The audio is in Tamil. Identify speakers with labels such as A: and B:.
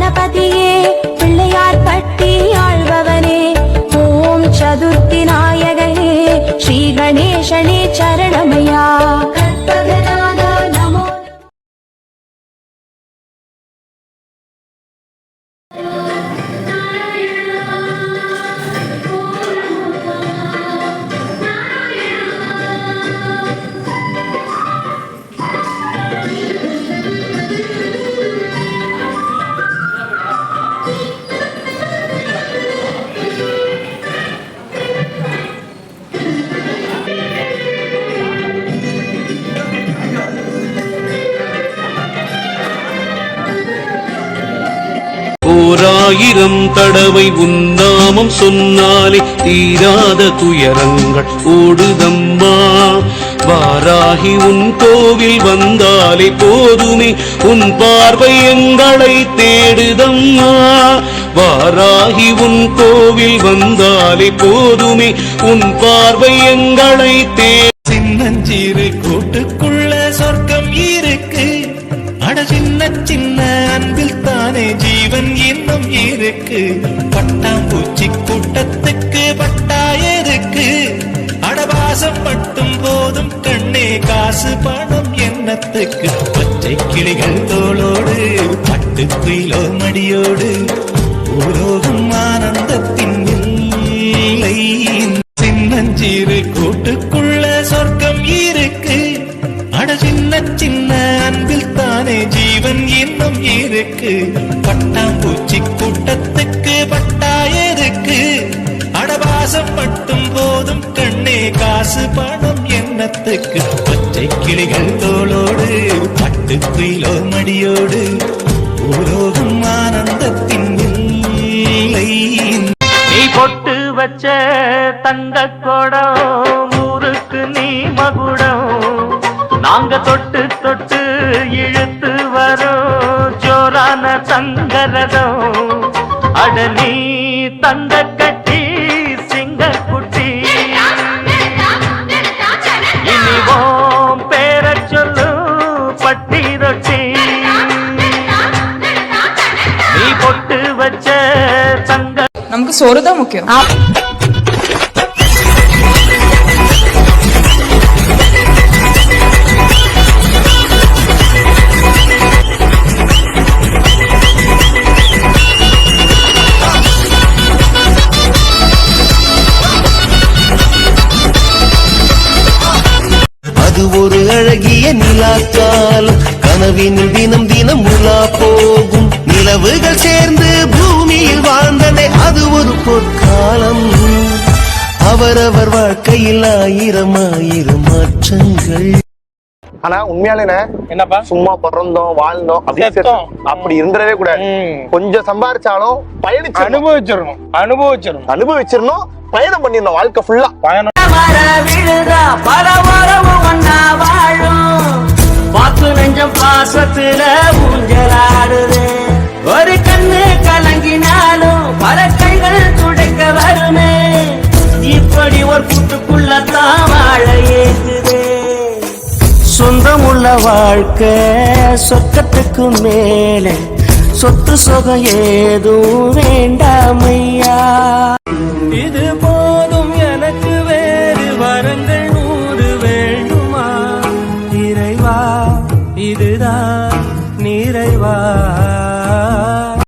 A: கணபதியே பிள்ளையார் பட்டி ஆழ்பவனே ஓம் சதுர்த்தி நாயகனே ஸ்ரீ கணேசனே சரணமையா கற்பகநாதா நமோ
B: ஓராயிரம் தடவை உன்னாமம் சொன்னாலே தீராத துயரங்கள் ஓடுதம்மா. வாராகி உன் கோவில் வந்தாலே போதுமே உன் பார்வை எங்களை தேடுதம்மா. வாராகி உன் கோவில் வந்தாலே போதுமே உன் பார்வை எங்களை
C: சின்னஞ்சீரு கூட்டுக்குள்ள சொர்க்கம் இருக்கு. அட சின்ன சின்ன அன்பில் தானே ஜீவன் இன்னும் இருக்கு. பட்டாம்பூச்சி கூட்டத்துக்கு பட்டாயிருக்கு. அடவாசம் மட்டும் போதும் கண்ணே காசு பணம் எண்ணத்துக்கு. பச்சை கிளிகள் தோளோடு பட்டு குயிலோ மடியோடு உலோகம் ஆனந்தத்தின் இல்லை. சின்னஞ்சீரு கூட்டுக்குள்ள சொர்க்கம் இருக்கு. அட சின்ன சின்ன அன்பில் தானே ஜீவன் இன்னும் இருக்கு. பட்டாம்பூச்சி கூட்டத்துக்கு பட்டாயிருக்கு. அடவாசம் மட்டும் போதும் கண்ணே காசு பணம் எண்ணத்துக்கு. பச்சை கிளிகள் தோளோடு பட்டு குயிலோ மடியோடு உலோகம் ஆனந்தத்தின் இல்லை.
D: நீ பொட்டு வச்ச தங்க கொடம் ஊருக்கு நீ மகுடம். நாங்க தொட்டு தொட்டு இழுத்து வரோம் ஜோரான தங்கரதம். அட நீ தங்க கட்டி சிங்க குட்டி இனிவோம் பேர சொல்லு பட்டி ரொட்டி. நீ பொட்டு வச்ச தங்க
E: நமக்கு சோறு தான் முக்கியம்.
C: அது ஒரு அழகிய நிலாக்காலம். கனவினில் தினம் தினம் உலா போகும் நிலவுகள் சேர்ந்து பூமியில் வாழ்ந்ததே அது ஒரு பொற்காலம். அவரவர் வாழ்க்கையில் ஆயிரம் ஆயிரம் மாற்றங்கள்.
F: ஆனா உண்மையாலே என்னப்பா சும்மா பிறந்தோம் வாழ்ந்தோம் அப்படி இருந்துடவே கூடாது. கொஞ்சம் சம்பாரிச்சாலும் பயணிச்சு அனுபவிச்சிடணும் பயணம் பண்ணிடணும். வாழ்க்கை ஃபுல்லா பயணம்.
D: பாத்து நெஞ்சம் பாசத்துல ஊஞ்சலாடுது. ஒரு கண்ணு கலங்கினாலும் பல கைகள் துடைக்க வருமே. இப்படி ஒரு கூட்டுக்குள்ளத்தான் வாழ ஏற்றுது. சொந்தமுள்ள வாழ்க்கை சொர்க்கத்துக்கு மேலே சொத்து சொகம் ஏதும் வேண்டாமையா. இது போதும் எனக்கு வேறு வரங்கள் 100 வேண்டுமா இறைவா. இதுதான்